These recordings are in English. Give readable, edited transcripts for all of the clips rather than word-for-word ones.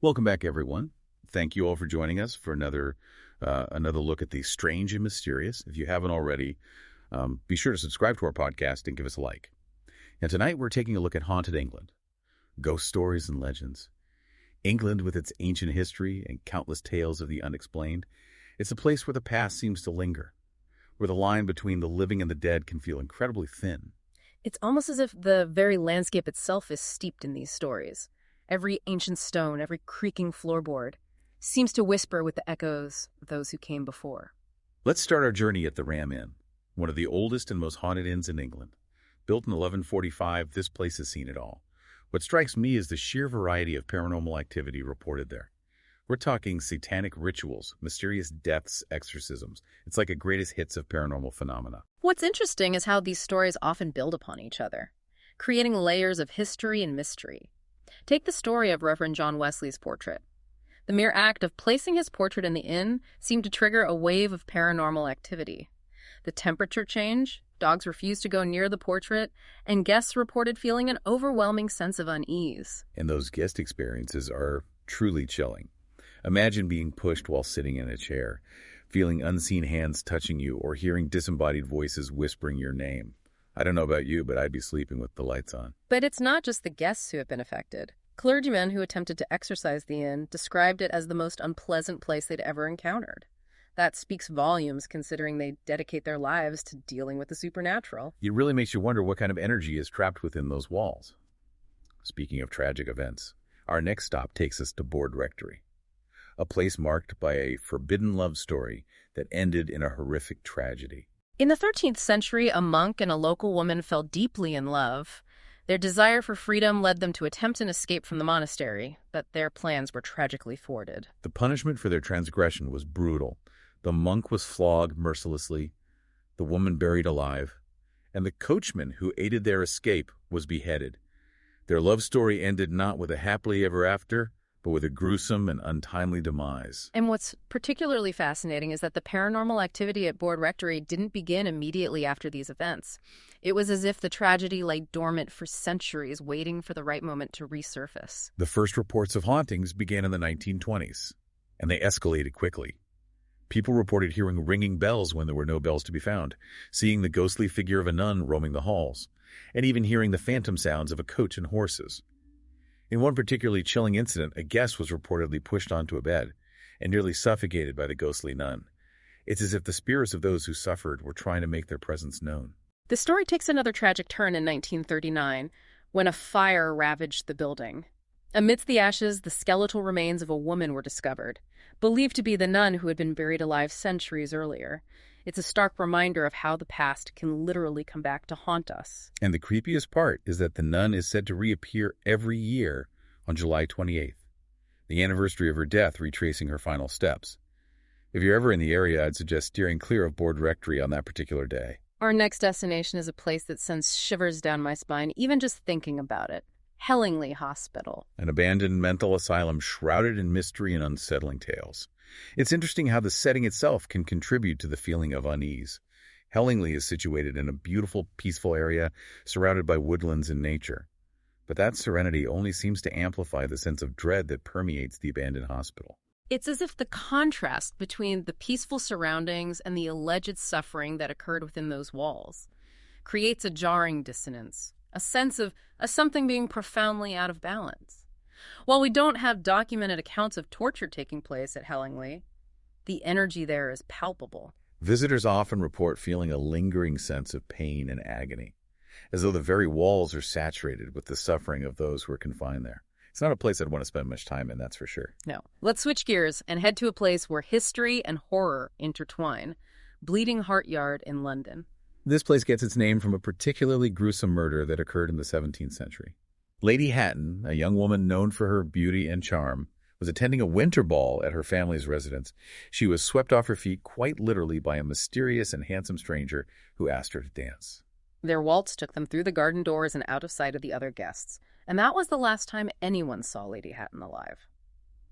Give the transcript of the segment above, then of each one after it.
Welcome back, everyone. Thank you all for joining us for another look at the strange and mysterious. If you haven't already, be sure to subscribe to our podcast and give us a like. And tonight we're taking a look at haunted England, ghost stories and legends. England, with its ancient history and countless tales of the unexplained, it's a place where the past seems to linger, where the line between the living and the dead can feel incredibly thin. It's almost as if the very landscape itself is steeped in these stories. Every ancient stone, every creaking floorboard, seems to whisper with the echoes of those who came before. Let's start our journey at the Ram Inn, one of the oldest and most haunted inns in England. Built in 1145, this place has seen it all. What strikes me is the sheer variety of paranormal activity reported there. We're talking satanic rituals, mysterious deaths, exorcisms. It's like a greatest hits of paranormal phenomena. What's interesting is how these stories often build upon each other, creating layers of history and mystery. Take the story of Reverend John Wesley's portrait. The mere act of placing his portrait in the inn seemed to trigger a wave of paranormal activity. The temperature change, dogs refused to go near the portrait, and guests reported feeling an overwhelming sense of unease. And those guest experiences are truly chilling. Imagine being pushed while sitting in a chair, feeling unseen hands touching you, or hearing disembodied voices whispering your name. I don't know about you, but I'd be sleeping with the lights on. But it's not just the guests who have been affected. Clergymen who attempted to exorcise the inn described it as the most unpleasant place they'd ever encountered. That speaks volumes considering they dedicate their lives to dealing with the supernatural. It really makes you wonder what kind of energy is trapped within those walls. Speaking of tragic events, our next stop takes us to Board Rectory, a place marked by a forbidden love story that ended in a horrific tragedy. In the 13th century, a monk and a local woman fell deeply in love. Their desire for freedom led them to attempt an escape from the monastery, but their plans were tragically thwarted. The punishment for their transgression was brutal. The monk was flogged mercilessly, the woman buried alive, and the coachman who aided their escape was beheaded. Their love story ended not with a happily ever after, but with a gruesome and untimely demise. And what's particularly fascinating is that the paranormal activity at Board Rectory didn't begin immediately after these events. It was as if the tragedy lay dormant for centuries, waiting for the right moment to resurface. The first reports of hauntings began in the 1920s, and they escalated quickly. People reported hearing ringing bells when there were no bells to be found, seeing the ghostly figure of a nun roaming the halls, and even hearing the phantom sounds of a coach and horses. In one particularly chilling incident, a guest was reportedly pushed onto a bed and nearly suffocated by the ghostly nun. It's as if the spirits of those who suffered were trying to make their presence known. The story takes another tragic turn in 1939 when a fire ravaged the building. Amidst the ashes, the skeletal remains of a woman were discovered, believed to be the nun who had been buried alive centuries earlier. It's a stark reminder of how the past can literally come back to haunt us. And the creepiest part is that the nun is said to reappear every year on July 28th, the anniversary of her death, retracing her final steps. If you're ever in the area, I'd suggest steering clear of Board Rectory on that particular day. Our next destination is a place that sends shivers down my spine, even just thinking about it. Hellingly Hospital. An abandoned mental asylum shrouded in mystery and unsettling tales. It's interesting how the setting itself can contribute to the feeling of unease. Hellingly is situated in a beautiful, peaceful area surrounded by woodlands and nature. But that serenity only seems to amplify the sense of dread that permeates the abandoned hospital. It's as if the contrast between the peaceful surroundings and the alleged suffering that occurred within those walls creates a jarring dissonance, a sense of something being profoundly out of balance. While we don't have documented accounts of torture taking place at Hellingly, the energy there is palpable. Visitors often report feeling a lingering sense of pain and agony, as though the very walls are saturated with the suffering of those who are confined there. It's not a place I'd want to spend much time in, that's for sure. No. Let's switch gears and head to a place where history and horror intertwine, Bleeding Heart Yard in London. This place gets its name from a particularly gruesome murder that occurred in the 17th century. Lady Hatton, a young woman known for her beauty and charm, was attending a winter ball at her family's residence. She was swept off her feet quite literally by a mysterious and handsome stranger who asked her to dance. Their waltz took them through the garden doors and out of sight of the other guests, and that was the last time anyone saw Lady Hatton alive.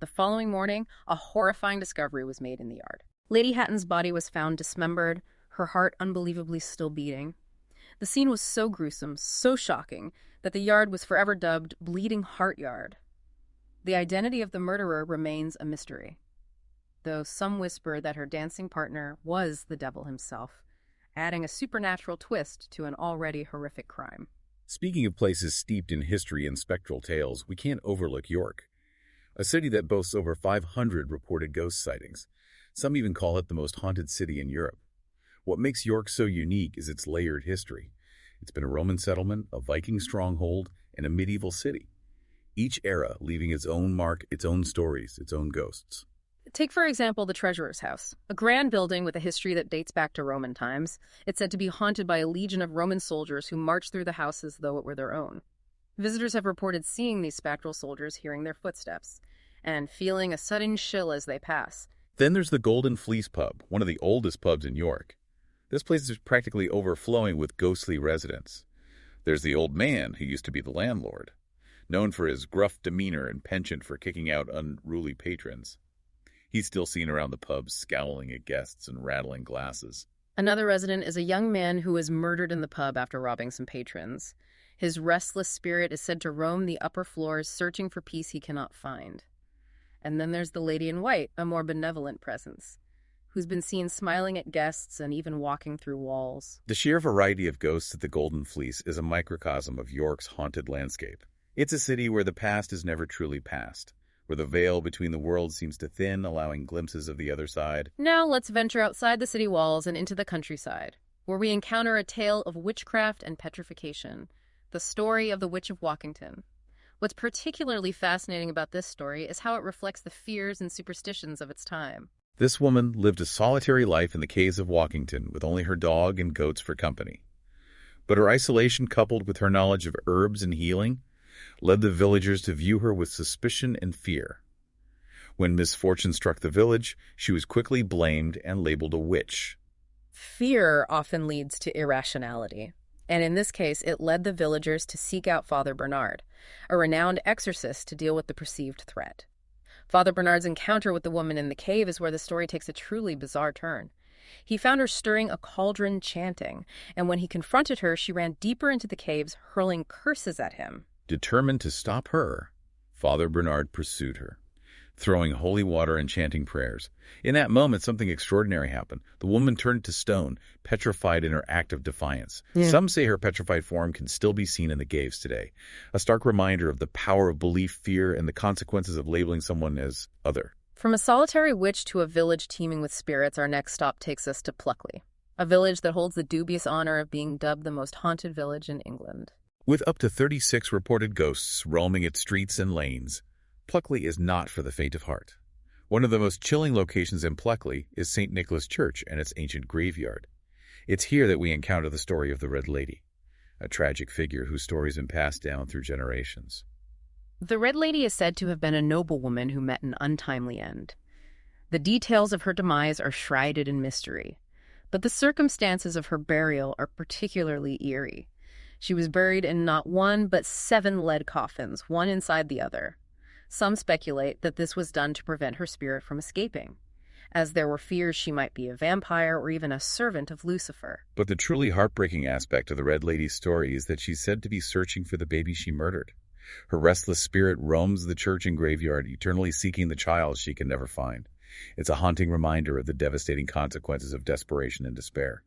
The following morning, a horrifying discovery was made in the yard. Lady Hatton's body was found dismembered, her heart unbelievably still beating. The scene was so gruesome, so shocking, that the yard was forever dubbed Bleeding Heart Yard. The identity of the murderer remains a mystery, though some whisper that her dancing partner was the devil himself, adding a supernatural twist to an already horrific crime. Speaking of places steeped in history and spectral tales, we can't overlook York, a city that boasts over 500 reported ghost sightings. Some even call it the most haunted city in Europe. What makes York so unique is its layered history. It's been a Roman settlement, a Viking stronghold, and a medieval city. Each era leaving its own mark, its own stories, its own ghosts. Take, for example, the Treasurer's House, a grand building with a history that dates back to Roman times. It's said to be haunted by a legion of Roman soldiers who marched through the house as though it were their own. Visitors have reported seeing these spectral soldiers, hearing their footsteps, and feeling a sudden chill as they pass. Then there's the Golden Fleece Pub, one of the oldest pubs in York. This place is practically overflowing with ghostly residents. There's the old man who used to be the landlord, known for his gruff demeanor and penchant for kicking out unruly patrons. He's still seen around the pub, scowling at guests and rattling glasses. Another resident is a young man who was murdered in the pub after robbing some patrons. His restless spirit is said to roam the upper floors, searching for peace he cannot find. And then there's the Lady in White, a more benevolent presence, who's been seen smiling at guests and even walking through walls. The sheer variety of ghosts at the Golden Fleece is a microcosm of York's haunted landscape. It's a city where the past is never truly past, where the veil between the worlds seems to thin, allowing glimpses of the other side. Now let's venture outside the city walls and into the countryside, where we encounter a tale of witchcraft and petrification, the story of the Witch of Walkington. What's particularly fascinating about this story is how it reflects the fears and superstitions of its time. This woman lived a solitary life in the caves of Walkington with only her dog and goats for company. But her isolation, coupled with her knowledge of herbs and healing, led the villagers to view her with suspicion and fear. When misfortune struck the village, she was quickly blamed and labeled a witch. Fear often leads to irrationality, and in this case, it led the villagers to seek out Father Bernard, a renowned exorcist, to deal with the perceived threat. Father Bernard's encounter with the woman in the cave is where the story takes a truly bizarre turn. He found her stirring a cauldron chanting, and when he confronted her, she ran deeper into the caves, hurling curses at him. Determined to stop her, Father Bernard pursued her, throwing holy water and chanting prayers. In that moment, something extraordinary happened. The woman turned to stone, petrified in her act of defiance. Some say her petrified form can still be seen in the caves today, a stark reminder of the power of belief, fear, and the consequences of labeling someone as other. From a solitary witch to a village teeming with spirits, our next stop takes us to Pluckley, a village that holds the dubious honor of being dubbed the most haunted village in England. With up to 36 reported ghosts roaming its streets and lanes, Pluckley is not for the faint of heart. One of the most chilling locations in Pluckley is St. Nicholas Church and its ancient graveyard. It's here that we encounter the story of the Red Lady, a tragic figure whose story has been passed down through generations. The Red Lady is said to have been a noblewoman who met an untimely end. The details of her demise are shrouded in mystery, but the circumstances of her burial are particularly eerie. She was buried in not one, but 7 lead coffins, one inside the other. Some speculate that this was done to prevent her spirit from escaping, as there were fears she might be a vampire or even a servant of Lucifer. But the truly heartbreaking aspect of the Red Lady's story is that she's said to be searching for the baby she murdered. Her restless spirit roams the church and graveyard, eternally seeking the child she can never find. It's a haunting reminder of the devastating consequences of desperation and despair.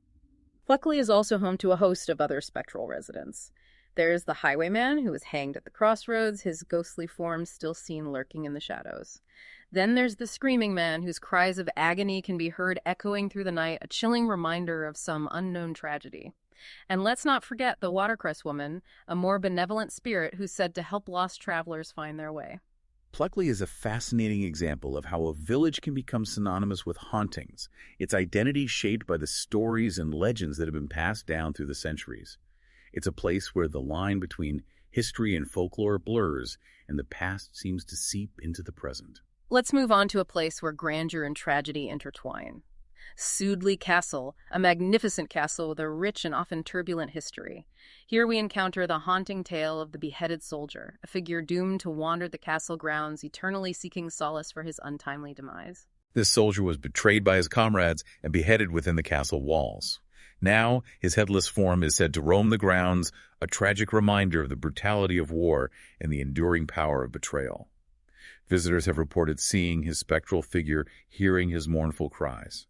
Pluckley is also home to a host of other spectral residents. There's the highwayman who was hanged at the crossroads, his ghostly form still seen lurking in the shadows. Then there's the screaming man whose cries of agony can be heard echoing through the night, a chilling reminder of some unknown tragedy. And let's not forget the watercress woman, a more benevolent spirit who's said to help lost travelers find their way. Pluckley is a fascinating example of how a village can become synonymous with hauntings, its identity shaped by the stories and legends that have been passed down through the centuries. It's a place where the line between history and folklore blurs, and the past seems to seep into the present. Let's move on to a place where grandeur and tragedy intertwine. Sudeley Castle, a magnificent castle with a rich and often turbulent history. Here we encounter the haunting tale of the beheaded soldier, a figure doomed to wander the castle grounds, eternally seeking solace for his untimely demise. This soldier was betrayed by his comrades and beheaded within the castle walls. Now, his headless form is said to roam the grounds, a tragic reminder of the brutality of war and the enduring power of betrayal. Visitors have reported seeing his spectral figure, hearing his mournful cries,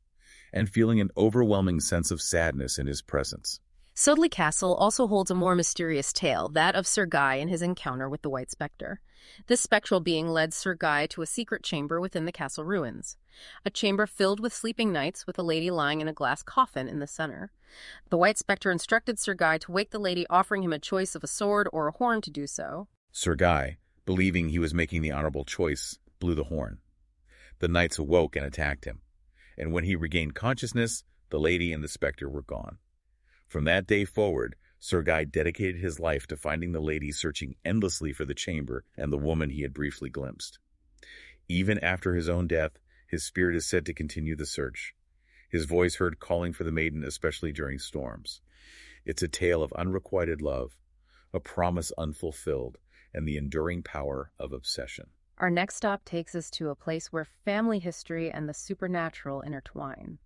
and feeling an overwhelming sense of sadness in his presence. Sudley Castle also holds a more mysterious tale, that of Sir Guy and his encounter with the White Spectre. This spectral being led Sir Guy to a secret chamber within the castle ruins, a chamber filled with sleeping knights with a lady lying in a glass coffin in the center. The White Spectre instructed Sir Guy to wake the lady, offering him a choice of a sword or a horn to do so. Sir Guy, believing he was making the honorable choice, blew the horn. The knights awoke and attacked him, and when he regained consciousness, the lady and the spectre were gone. From that day forward, Sir Guy dedicated his life to finding the lady, searching endlessly for the chamber and the woman he had briefly glimpsed. Even after his own death, his spirit is said to continue the search, his voice heard calling for the maiden, especially during storms. It's a tale of unrequited love, a promise unfulfilled, and the enduring power of obsession. Our next stop takes us to a place where family history and the supernatural intertwine.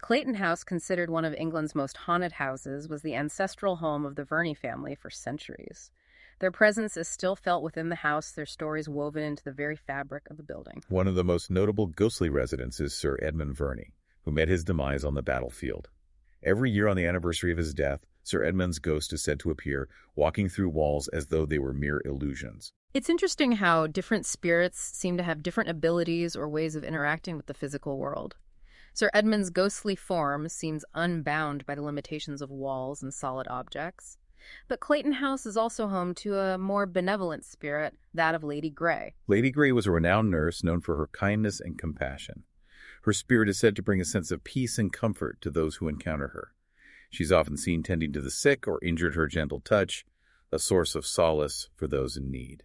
Clayton House, considered one of England's most haunted houses, was the ancestral home of the Verney family for centuries. Their presence is still felt within the house, their stories woven into the very fabric of the building. One of the most notable ghostly residents is Sir Edmund Verney, who met his demise on the battlefield. Every year on the anniversary of his death, Sir Edmund's ghost is said to appear, walking through walls as though they were mere illusions. It's interesting how different spirits seem to have different abilities or ways of interacting with the physical world. Sir Edmund's ghostly form seems unbound by the limitations of walls and solid objects. But Clayton House is also home to a more benevolent spirit, that of Lady Grey. Lady Grey was a renowned nurse known for her kindness and compassion. Her spirit is said to bring a sense of peace and comfort to those who encounter her. She's often seen tending to the sick or injured, her gentle touch, a source of solace for those in need.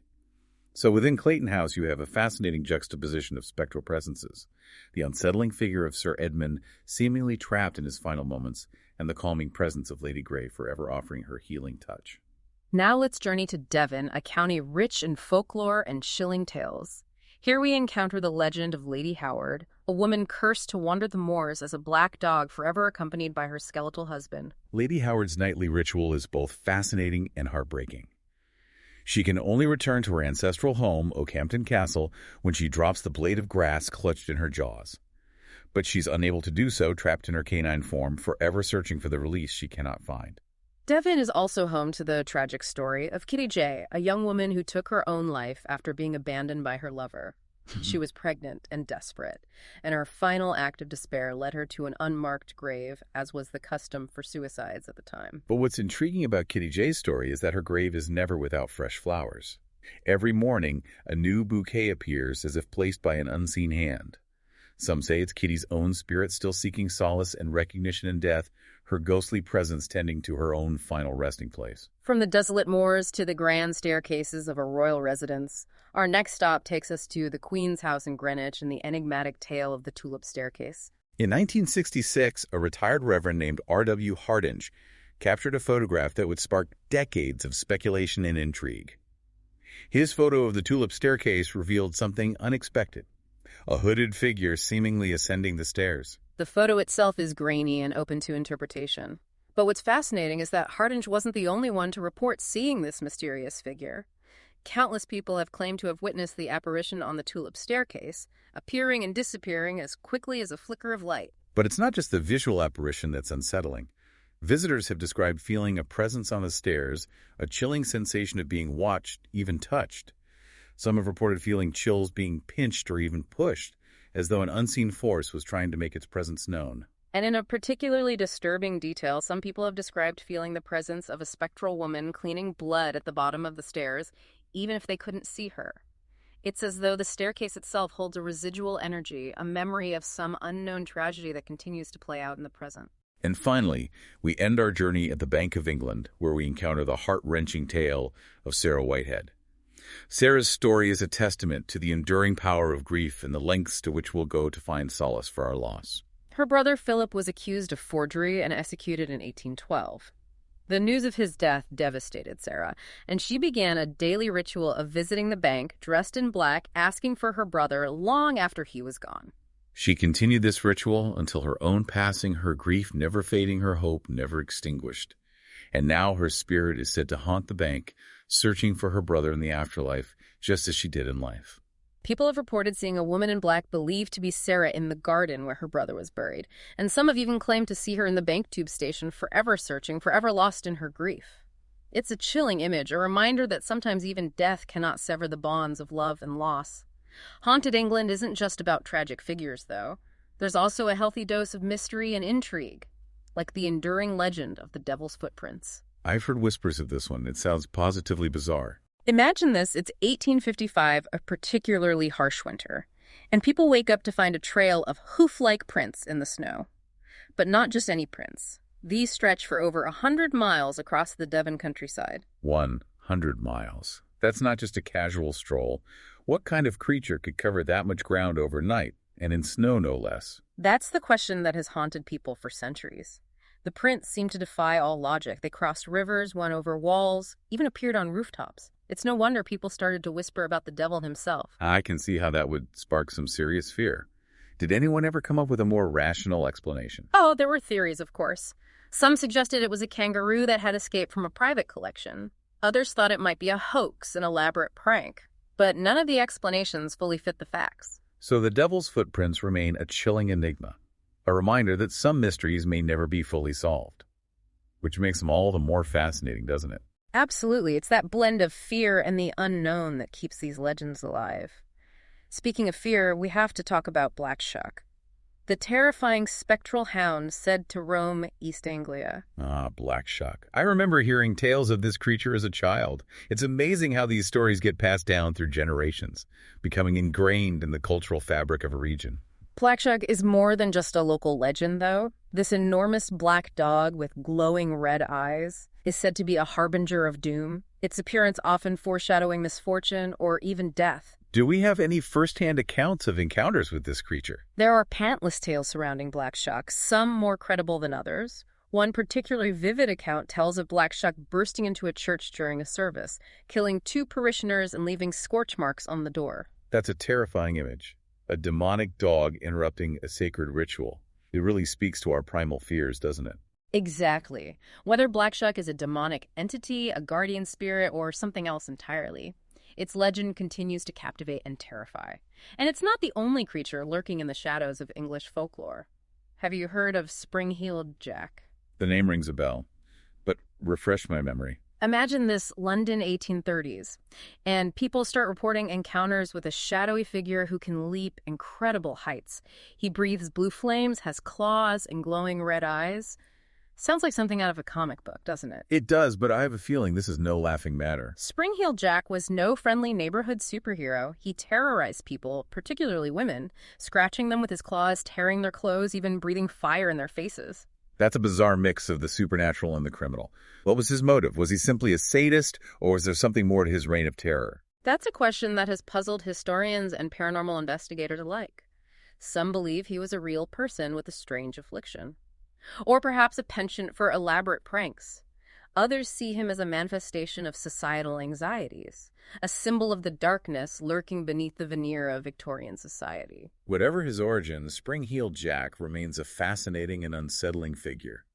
So within Clayton House, you have a fascinating juxtaposition of spectral presences, the unsettling figure of Sir Edmund seemingly trapped in his final moments, and the calming presence of Lady Grey forever offering her healing touch. Now let's journey to Devon, a county rich in folklore and chilling tales. Here we encounter the legend of Lady Howard, a woman cursed to wander the moors as a black dog forever accompanied by her skeletal husband. Lady Howard's nightly ritual is both fascinating and heartbreaking. She can only return to her ancestral home, Okehampton Castle, when she drops the blade of grass clutched in her jaws. But she's unable to do so, trapped in her canine form, forever searching for the release she cannot find. Devon is also home to the tragic story of Kitty J., a young woman who took her own life after being abandoned by her lover. She was pregnant and desperate, and her final act of despair led her to an unmarked grave, as was the custom for suicides at the time. But what's intriguing about Kitty J's story is that her grave is never without fresh flowers. Every morning, a new bouquet appears as if placed by an unseen hand. Some say it's Kitty's own spirit still seeking solace and recognition in death, her ghostly presence tending to her own final resting place. From the desolate moors to the grand staircases of a royal residence, our next stop takes us to the Queen's House in Greenwich and the enigmatic tale of the Tulip Staircase. In 1966, a retired reverend named R.W. Hardinge captured a photograph that would spark decades of speculation and intrigue. His photo of the Tulip Staircase revealed something unexpected, a hooded figure seemingly ascending the stairs. The photo itself is grainy and open to interpretation. But what's fascinating is that Hardinge wasn't the only one to report seeing this mysterious figure. Countless people have claimed to have witnessed the apparition on the Tulip Staircase, appearing and disappearing as quickly as a flicker of light. But it's not just the visual apparition that's unsettling. Visitors have described feeling a presence on the stairs, a chilling sensation of being watched, even touched. Some have reported feeling chills being pinched or even pushed, as though an unseen force was trying to make its presence known. And in a particularly disturbing detail, some people have described feeling the presence of a spectral woman cleaning blood at the bottom of the stairs, even if they couldn't see her. It's as though the staircase itself holds a residual energy, a memory of some unknown tragedy that continues to play out in the present. And finally, we end our journey at the Bank of England, where we encounter the heart-wrenching tale of Sarah Whitehead. Sarah's story is a testament to the enduring power of grief and the lengths to which we'll go to find solace for our loss. Her brother Philip was accused of forgery and executed in 1812. The news of his death devastated Sarah, and she began a daily ritual of visiting the bank, dressed in black, asking for her brother long after he was gone. She continued this ritual until her own passing, her grief never fading, her hope never extinguished. And now her spirit is said to haunt the bank, searching for her brother in the afterlife, just as she did in life. People have reported seeing a woman in black believed to be Sarah in the garden where her brother was buried, and some have even claimed to see her in the bank tube station, forever searching, forever lost in her grief. It's a chilling image, a reminder that sometimes even death cannot sever the bonds of love and loss. Haunted England isn't just about tragic figures, though. There's also a healthy dose of mystery and intrigue, like the enduring legend of the Devil's Footprints. I've heard whispers of this one. It sounds positively bizarre. Imagine this, it's 1855, a particularly harsh winter, and people wake up to find a trail of hoof-like prints in the snow. But not just any prints. These stretch for over 100 miles across the Devon countryside. 100 miles. That's not just a casual stroll. What kind of creature could cover that much ground overnight, and in snow no less? That's the question that has haunted people for centuries. The prints seem to defy all logic. They crossed rivers, went over walls, even appeared on rooftops. It's no wonder people started to whisper about the devil himself. I can see how that would spark some serious fear. Did anyone ever come up with a more rational explanation? Oh, there were theories, of course. Some suggested it was a kangaroo that had escaped from a private collection. Others thought it might be a hoax, an elaborate prank. But none of the explanations fully fit the facts. So the devil's footprints remain a chilling enigma, a reminder that some mysteries may never be fully solved, which makes them all the more fascinating, doesn't it? Absolutely. It's that blend of fear and the unknown that keeps these legends alive. Speaking of fear, we have to talk about Black Shuck, the terrifying spectral hound said to roam East Anglia. Ah, Black Shuck. I remember hearing tales of this creature as a child. It's amazing how these stories get passed down through generations, becoming ingrained in the cultural fabric of a region. Black Shuck is more than just a local legend, though. This enormous black dog with glowing red eyes is said to be a harbinger of doom, its appearance often foreshadowing misfortune or even death. Do we have any first-hand accounts of encounters with this creature? There are pantless tales surrounding Black Shuck, some more credible than others. One particularly vivid account tells of Black Shuck bursting into a church during a service, killing 2 parishioners and leaving scorch marks on the door. That's a terrifying image. A demonic dog interrupting a sacred ritual. It really speaks to our primal fears, doesn't it? Exactly. Whether Black Shuck is a demonic entity, a guardian spirit, or something else entirely, its legend continues to captivate and terrify. And it's not the only creature lurking in the shadows of English folklore. Have you heard of Spring-Heeled Jack? The name rings a bell, but refresh my memory. Imagine this London 1830s, and people start reporting encounters with a shadowy figure who can leap incredible heights. He breathes blue flames, has claws, and glowing red eyes. Sounds like something out of a comic book, doesn't it? It does, but I have a feeling this is no laughing matter. Spring-Heeled Jack was no friendly neighborhood superhero. He terrorized people, particularly women, scratching them with his claws, tearing their clothes, even breathing fire in their faces. That's a bizarre mix of the supernatural and the criminal. What was his motive? Was he simply a sadist, or was there something more to his reign of terror? That's a question that has puzzled historians and paranormal investigators alike. Some believe he was a real person with a strange affliction, or perhaps a penchant for elaborate pranks. Others see him as a manifestation of societal anxieties, a symbol of the darkness lurking beneath the veneer of Victorian society. Whatever his origin, Spring-Heeled Jack remains a fascinating and unsettling figure.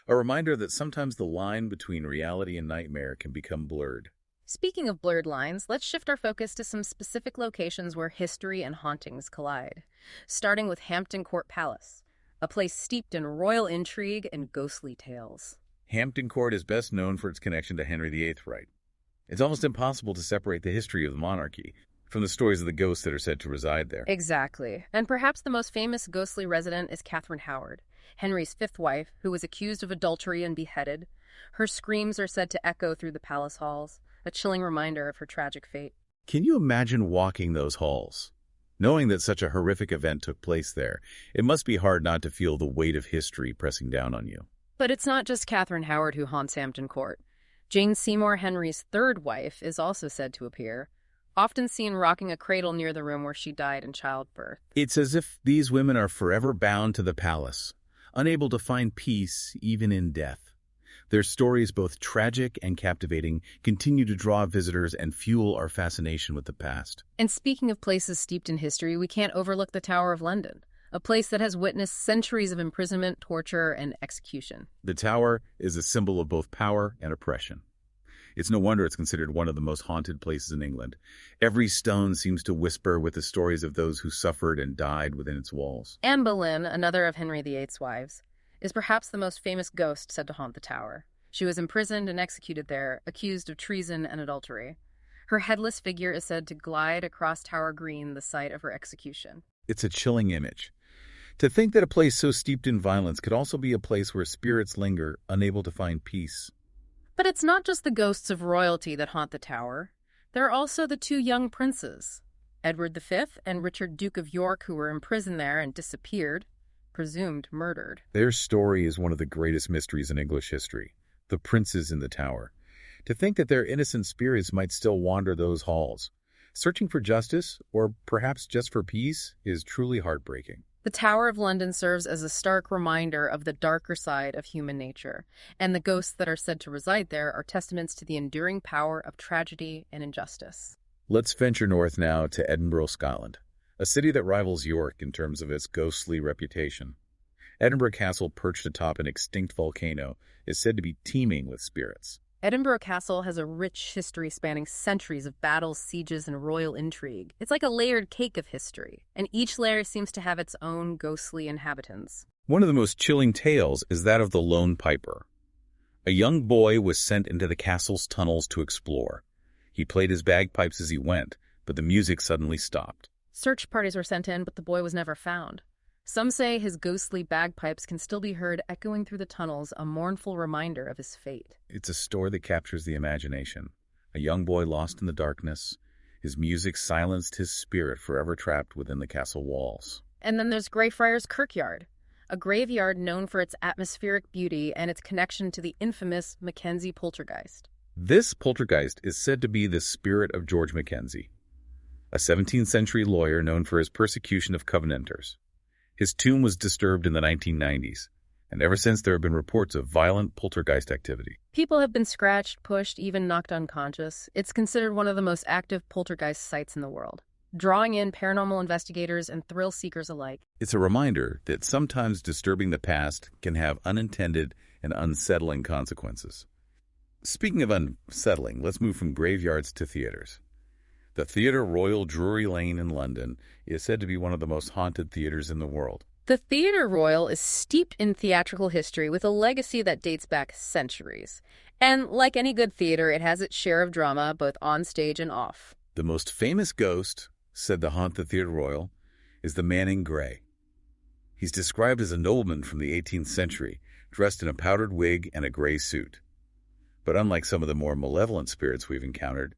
A reminder that sometimes the line between reality and nightmare can become blurred. Speaking of blurred lines, let's shift our focus to some specific locations where history and hauntings collide, starting with Hampton Court Palace, a place steeped in royal intrigue and ghostly tales. Hampton Court is best known for its connection to Henry VIII, right? It's almost impossible to separate the history of the monarchy from the stories of the ghosts that are said to reside there. Exactly. And perhaps the most famous ghostly resident is Catherine Howard, Henry's 5th wife, who was accused of adultery and beheaded. Her screams are said to echo through the palace halls, a chilling reminder of her tragic fate. Can you imagine walking those halls? Knowing that such a horrific event took place there, it must be hard not to feel the weight of history pressing down on you. But it's not just Catherine Howard who haunts Hampton Court. Jane Seymour, Henry's 3rd wife, is also said to appear, often seen rocking a cradle near the room where she died in childbirth. It's as if these women are forever bound to the palace, unable to find peace even in death. Their stories, both tragic and captivating, continue to draw visitors and fuel our fascination with the past. And speaking of places steeped in history, we can't overlook the Tower of London, a place that has witnessed centuries of imprisonment, torture, and execution. The tower is a symbol of both power and oppression. It's no wonder it's considered one of the most haunted places in England. Every stone seems to whisper with the stories of those who suffered and died within its walls. Anne Boleyn, another of Henry VIII's wives, is perhaps the most famous ghost said to haunt the tower. She was imprisoned and executed there, accused of treason and adultery. Her headless figure is said to glide across Tower Green, the site of her execution. It's a chilling image. To think that a place so steeped in violence could also be a place where spirits linger, unable to find peace. But it's not just the ghosts of royalty that haunt the tower. There are also the two young princes, Edward V and Richard, Duke of York, who were imprisoned there and disappeared, presumed murdered. Their story is one of the greatest mysteries in English history, the princes in the tower. To think that their innocent spirits might still wander those halls, searching for justice, or perhaps just for peace, is truly heartbreaking. The Tower of London serves as a stark reminder of the darker side of human nature, and the ghosts that are said to reside there are testaments to the enduring power of tragedy and injustice. Let's venture north now to Edinburgh, Scotland, a city that rivals York in terms of its ghostly reputation. Edinburgh Castle, perched atop an extinct volcano, is said to be teeming with spirits. Edinburgh Castle has a rich history spanning centuries of battles, sieges, and royal intrigue. It's like a layered cake of history, and each layer seems to have its own ghostly inhabitants. One of the most chilling tales is that of the Lone Piper. A young boy was sent into the castle's tunnels to explore. He played his bagpipes as he went, but the music suddenly stopped. Search parties were sent in, but the boy was never found. Some say his ghostly bagpipes can still be heard echoing through the tunnels, a mournful reminder of his fate. It's a story that captures the imagination. A young boy lost in the darkness. His music silenced his spirit, forever trapped within the castle walls. And then there's Greyfriars Kirkyard, a graveyard known for its atmospheric beauty and its connection to the infamous Mackenzie poltergeist. This poltergeist is said to be the spirit of George Mackenzie, a 17th century lawyer known for his persecution of Covenanters. His tomb was disturbed in the 1990s, and ever since there have been reports of violent poltergeist activity. People have been scratched, pushed, even knocked unconscious. It's considered one of the most active poltergeist sites in the world, drawing in paranormal investigators and thrill seekers alike. It's a reminder that sometimes disturbing the past can have unintended and unsettling consequences. Speaking of unsettling, let's move from graveyards to theaters. The Theatre Royal Drury Lane in London is said to be one of the most haunted theaters in the world. The Theatre Royal is steeped in theatrical history with a legacy that dates back centuries. And like any good theater, it has its share of drama, both on stage and off. The most famous ghost said to haunt the Theatre Royal is the man in gray. He's described as a nobleman from the 18th century, dressed in a powdered wig and a gray suit. But unlike some of the more malevolent spirits we've encountered,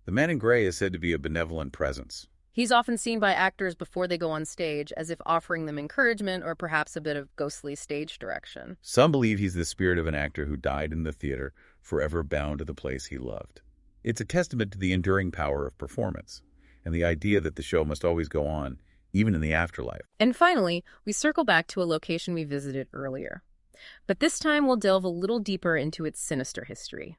the man in gray is said to be a benevolent presence. He's often seen by actors before they go on stage, as if offering them encouragement or perhaps a bit of ghostly stage direction. Some believe he's the spirit of an actor who died in the theater, forever bound to the place he loved. It's a testament to the enduring power of performance, and the idea that the show must always go on, even in the afterlife. And finally, we circle back to a location we visited earlier. But this time we'll delve a little deeper into its sinister history.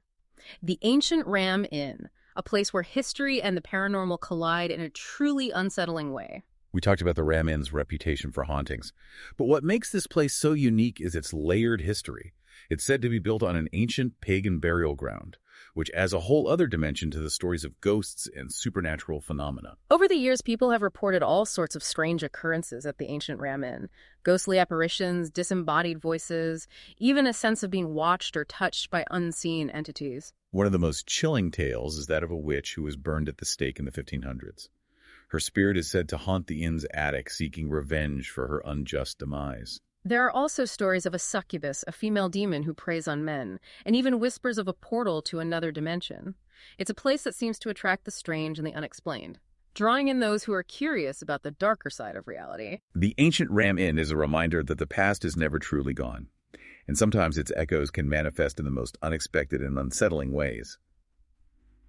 The Ancient Ram Inn, a place where history and the paranormal collide in a truly unsettling way. We talked about the Ram Inn's reputation for hauntings, but what makes this place so unique is its layered history. It's said to be built on an ancient pagan burial ground, which adds a whole other dimension to the stories of ghosts and supernatural phenomena. Over the years, people have reported all sorts of strange occurrences at the Ancient Ram Inn. Ghostly apparitions, disembodied voices, even a sense of being watched or touched by unseen entities. One of the most chilling tales is that of a witch who was burned at the stake in the 1500s. Her spirit is said to haunt the inn's attic, seeking revenge for her unjust demise. There are also stories of a succubus, a female demon who preys on men, and even whispers of a portal to another dimension. It's a place that seems to attract the strange and the unexplained, drawing in those who are curious about the darker side of reality. The Ancient Ram Inn is a reminder that the past is never truly gone, and sometimes its echoes can manifest in the most unexpected and unsettling ways.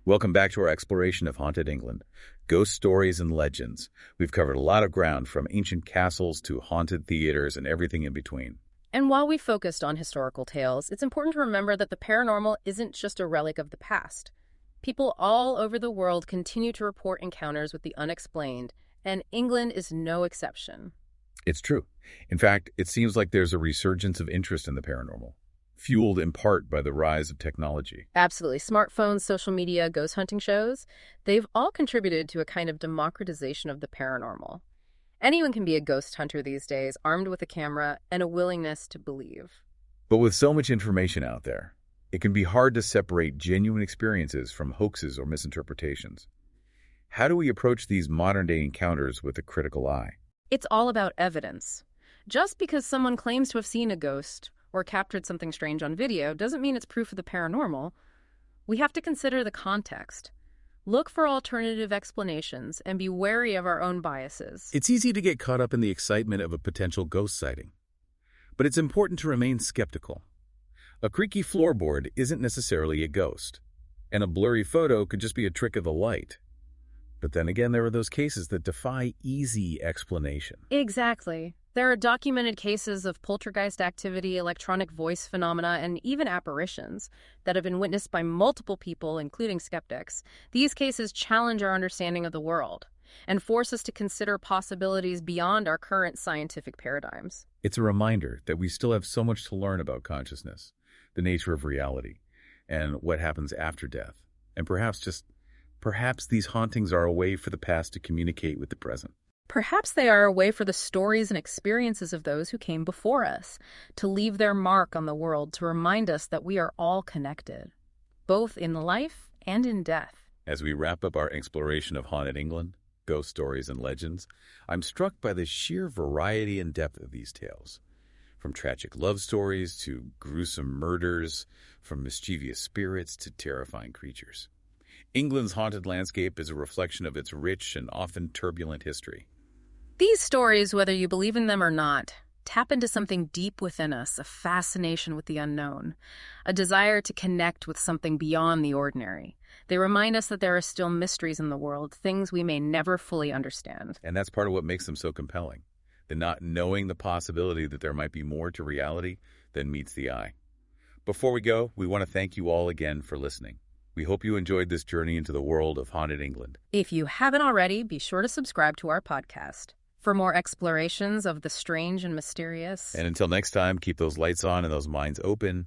Welcome back to our exploration of haunted England, ghost stories and legends. We've covered a lot of ground, from ancient castles to haunted theaters and everything in between. And while we focused on historical tales, it's important to remember that the paranormal isn't just a relic of the past. People all over the world continue to report encounters with the unexplained, and England is no exception. It's true. In fact, it seems like there's a resurgence of interest in the paranormal. fueled in part by the rise of technology. Absolutely. Smartphones, social media, ghost hunting shows, they've all contributed to a kind of democratization of the paranormal. Anyone can be a ghost hunter these days, armed with a camera and a willingness to believe. But with so much information out there, it can be hard to separate genuine experiences from hoaxes or misinterpretations. How do we approach these modern-day encounters with a critical eye? It's all about evidence. Just because someone claims to have seen a ghost or captured something strange on video doesn't mean it's proof of the paranormal. We have to consider the context. Look for alternative explanations and be wary of our own biases. It's easy to get caught up in the excitement of a potential ghost sighting, but it's important to remain skeptical. A creaky floorboard isn't necessarily a ghost, and a blurry photo could just be a trick of the light. But then again, there are those cases that defy easy explanation. Exactly. There are documented cases of poltergeist activity, electronic voice phenomena, and even apparitions that have been witnessed by multiple people, including skeptics. These cases challenge our understanding of the world and force us to consider possibilities beyond our current scientific paradigms. It's a reminder that we still have so much to learn about consciousness, the nature of reality, and what happens after death. And perhaps these hauntings are a way for the past to communicate with the present. Perhaps they are a way for the stories and experiences of those who came before us to leave their mark on the world, to remind us that we are all connected, both in life and in death. As we wrap up our exploration of haunted England, ghost stories, and legends, I'm struck by the sheer variety and depth of these tales. From tragic love stories to gruesome murders, from mischievous spirits to terrifying creatures. England's haunted landscape is a reflection of its rich and often turbulent history. These stories, whether you believe in them or not, tap into something deep within us, a fascination with the unknown, a desire to connect with something beyond the ordinary. They remind us that there are still mysteries in the world, things we may never fully understand. And that's part of what makes them so compelling, the not knowing the possibility that there might be more to reality than meets the eye. Before we go, we want to thank you all again for listening. We hope you enjoyed this journey into the world of haunted England. If you haven't already, be sure to subscribe to our podcast for more explorations of the strange and mysterious. And until next time, keep those lights on and those minds open.